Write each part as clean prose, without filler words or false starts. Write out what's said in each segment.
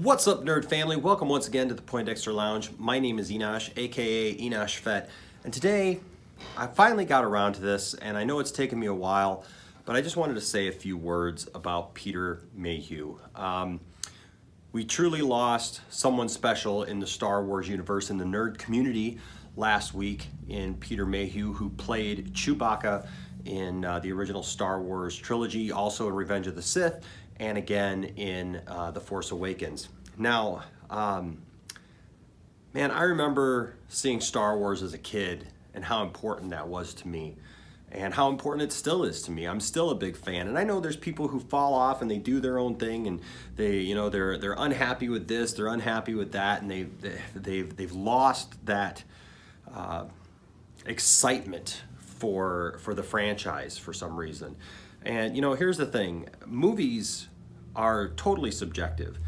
What's up, nerd family? Welcome once again to the Poindexter Lounge. My name is Enosh, aka Enosh Fett, and today I finally got around to this, and I know it's taken me a while, but I just wanted to say a few words about Peter Mayhew. We truly lost someone special in the Star Wars universe, in the nerd community, last week in Peter Mayhew, who played Chewbacca in the original Star Wars trilogy, also in Revenge of the Sith, and again in The Force Awakens. Now, man, I remember seeing Star Wars as a kid and how important that was to me, and how important it still is to me. I'm still a big fan, and I know there's people who fall off and they do their own thing, and they're unhappy with this, they're unhappy with that, and they've lost that excitement for the franchise for some reason. And here's the thing: movies are totally subjective,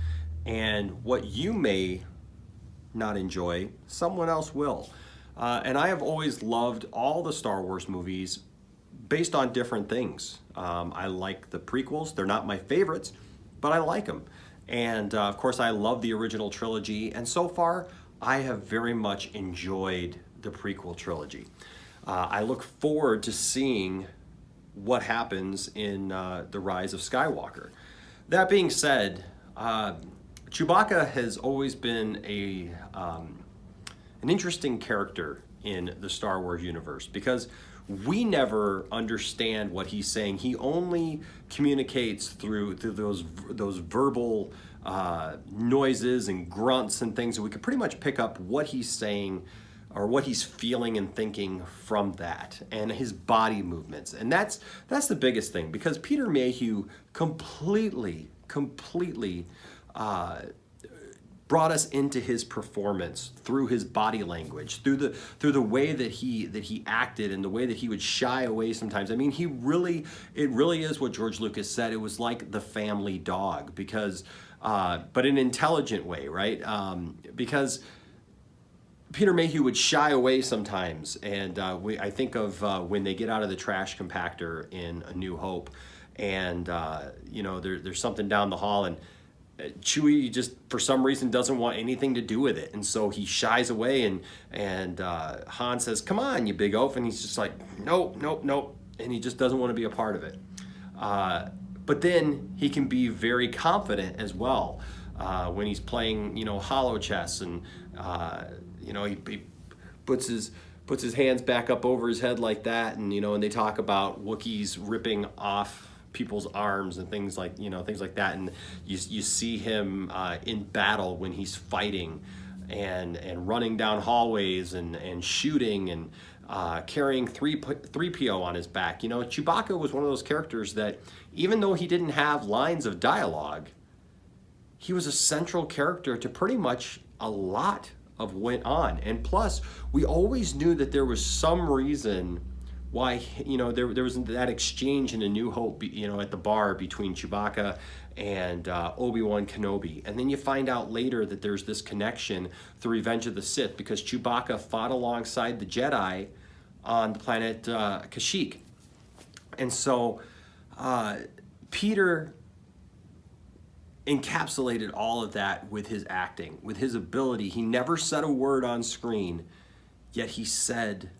and what you may not enjoy, someone else will. And I have always loved all the Star Wars movies based on different things. I like the prequels. They're not my favorites, but I like them. And of course, I love the original trilogy. And so far, I have very much enjoyed the prequel trilogy. I look forward to seeing what happens in The Rise of Skywalker. That being said, Chewbacca has always been an interesting character in the Star Wars universe, because we never understand what he's saying. He only communicates through those verbal noises and grunts and things, and we can pretty much pick up what he's saying or what he's feeling and thinking from that, and his body movements. And that's the biggest thing, because Peter Mayhew completely brought us into his performance through his body language, through the way that he acted, and the way that he would shy away sometimes. I mean, it really is what George Lucas said. It was like the family dog, because but in an intelligent way, right? Because Peter Mayhew would shy away sometimes, and I think of when they get out of the trash compactor in A New Hope, and there's something down the hall, and Chewie just for some reason doesn't want anything to do with it, and so he shies away, and Han says, "Come on, you big oaf," and he's just like, "Nope," and he just doesn't want to be a part of it. But then he can be very confident as well when he's playing, hollow chess, and he puts his hands back up over his head like that, and and they talk about Wookiees ripping off people's arms and things like that, and you see him in battle when he's fighting and running down hallways and shooting and carrying 3PO on his back. Chewbacca was one of those characters that, even though he didn't have lines of dialogue, he was a central character to pretty much a lot of what went on. And plus, we always knew that there was some reason why there was that exchange in A New Hope, at the bar between Chewbacca and Obi-Wan Kenobi. And then you find out later that there's this connection through Revenge of the Sith, because Chewbacca fought alongside the Jedi on the planet Kashyyyk. And so Peter encapsulated all of that with his acting, with his ability. He never said a word on screen, yet he said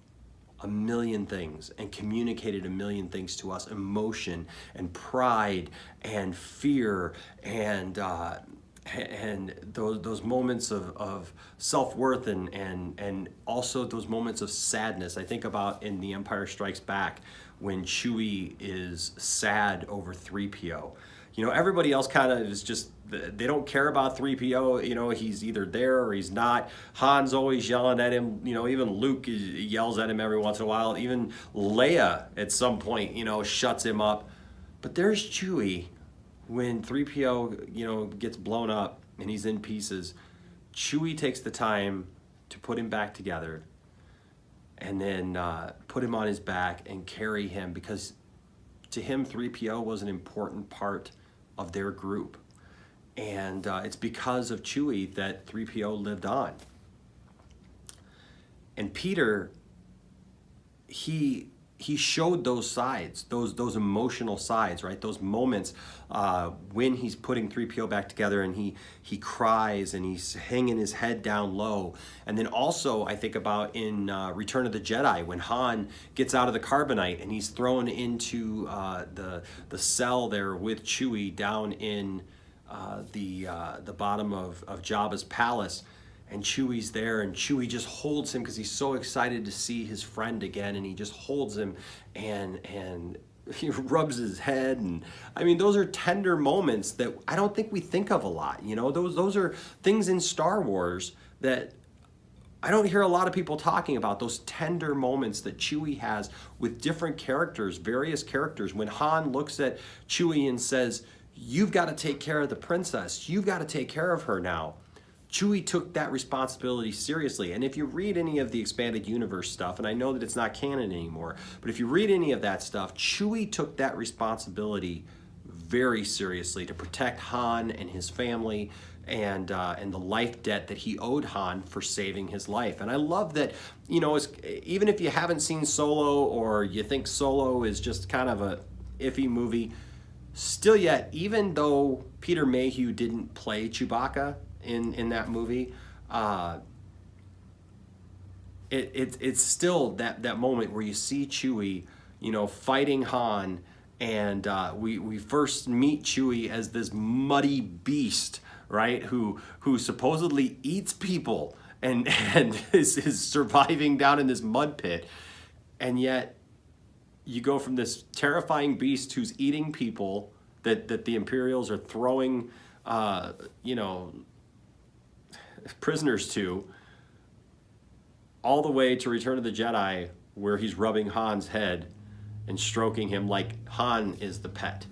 a million things and communicated a million things to us: emotion and pride and fear and those moments of self-worth and also those moments of sadness. I think about in The Empire Strikes Back, when Chewie is sad over 3PO. Everybody else kind of is just, they don't care about 3PO. He's either there or he's not. Han's always yelling at him. Even Luke yells at him every once in a while. Even Leia at some point, shuts him up. But there's Chewie when 3PO, gets blown up and he's in pieces. Chewie takes the time to put him back together, and then put him on his back and carry him, because to him, 3PO was an important part of their group. And it's because of Chewie that 3PO lived on. And Peter, he he showed those sides, those emotional sides, right? Those moments when he's putting 3PO back together and he cries and he's hanging his head down low. And then also I think about in Return of the Jedi when Han gets out of the carbonite and he's thrown into the cell there with Chewie down in the bottom of Jabba's palace. And Chewie's there, and Chewie just holds him because he's so excited to see his friend again, and he just holds him and he rubs his head. And I mean, those are tender moments that I don't think we think of a lot. You know, those are things in Star Wars that I don't hear a lot of people talking about, those tender moments that Chewie has with different characters, various characters. When Han looks at Chewie and says, "You've got to take care of the princess. You've got to take care of her now." Chewie took that responsibility seriously. And if you read any of the expanded universe stuff, and I know that it's not canon anymore, but if you read any of that stuff, Chewie took that responsibility very seriously to protect Han and his family and the life debt that he owed Han for saving his life. And I love that, you know, even if you haven't seen Solo or you think Solo is just kind of a iffy movie, still yet, even though Peter Mayhew didn't play Chewbacca in that movie, it's still that moment where you see Chewie, you know, fighting Han, and we first meet Chewie as this muddy beast, right? Who supposedly eats people and is surviving down in this mud pit, and yet you go from this terrifying beast who's eating people that the Imperials are throwing, you know, prisoners to, all the way to Return of the Jedi, where he's rubbing Han's head and stroking him like Han is the pet.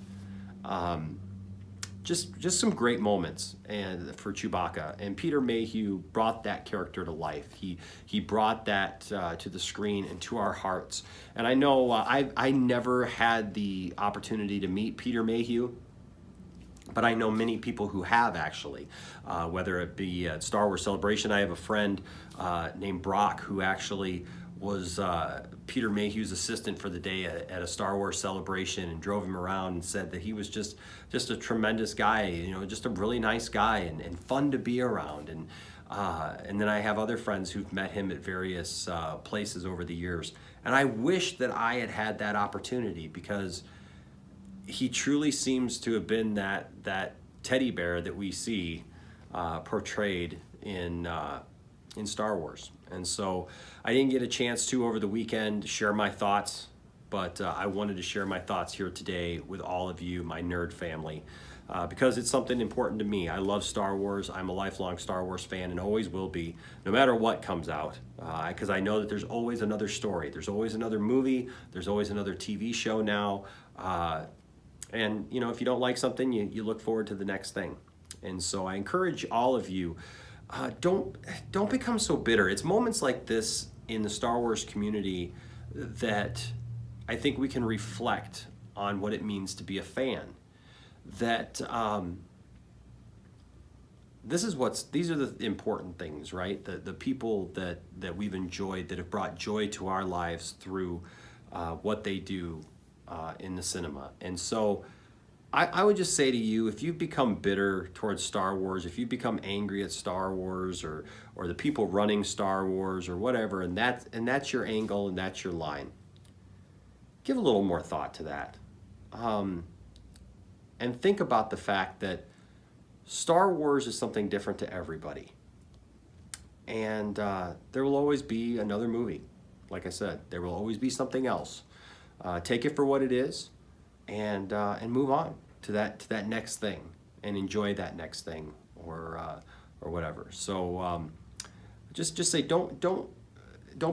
Just some great moments and for Chewbacca, and Peter Mayhew brought that character to life. He brought that to the screen and to our hearts. And I know I never had the opportunity to meet Peter Mayhew, but I know many people who have, actually, whether it be at Star Wars Celebration. I have a friend named Brock who actually was Peter Mayhew's assistant for the day at a Star Wars Celebration, and drove him around and said that he was just a tremendous guy, you know, just a really nice guy and fun to be around. And then I have other friends who've met him at various places over the years. And I wish that I had had that opportunity, because he truly seems to have been that teddy bear that we see portrayed in Star Wars. And so I didn't get a chance to over the weekend to share my thoughts, but I wanted to share my thoughts here today with all of you, my nerd family, because it's something important to me. I love Star Wars. I'm a lifelong Star Wars fan and always will be, no matter what comes out, because I know that there's always another story. There's always another movie. There's always another TV show now. And, you know, if you don't like something, you look forward to the next thing. And so I encourage all of you, don't become so bitter. It's moments like this in the Star Wars community that I think we can reflect on what it means to be a fan. That these are the important things, right? The people that we've enjoyed, that have brought joy to our lives through what they do in the cinema. And so I would just say to you, if you've become bitter towards Star Wars, if you've become angry at Star Wars or the people running Star Wars or whatever, and that's your angle and that's your line, give a little more thought to that. And think about the fact that Star Wars is something different to everybody. And there will always be another movie. Like I said, there will always be something else. Take it for what it is, and move on to that next thing, and enjoy that next thing, or whatever. So just say don't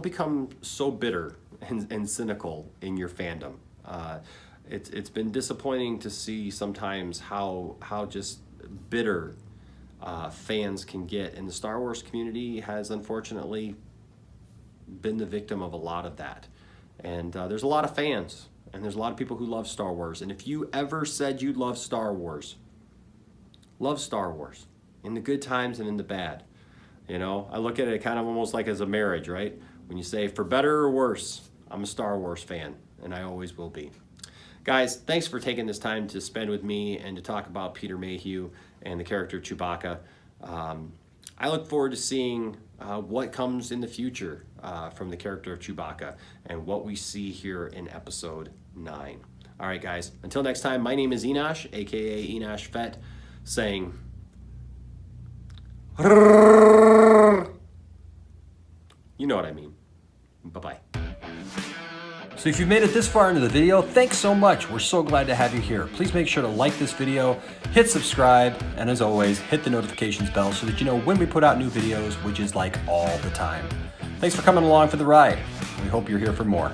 become so bitter and cynical in your fandom. It's been disappointing to see sometimes how just bitter fans can get, and the Star Wars community has unfortunately been the victim of a lot of that. And there's a lot of fans, and there's a lot of people who love Star Wars. And if you ever said you love Star Wars in the good times and in the bad. You know, I look at it kind of almost like as a marriage, right? When you say for better or worse, I'm a Star Wars fan, and I always will be. Guys, thanks for taking this time to spend with me and to talk about Peter Mayhew and the character Chewbacca. I look forward to seeing what comes in the future from the character of Chewbacca and what we see here in episode 9. All right, guys, until next time, my name is Enosh, aka Enosh Fett, saying, you know what I mean. Bye-bye. So if you've made it this far into the video, thanks so much. We're so glad to have you here. Please make sure to like this video, hit subscribe, and as always, hit the notifications bell so that you know when we put out new videos, which is like all the time. Thanks for coming along for the ride. We hope you're here for more.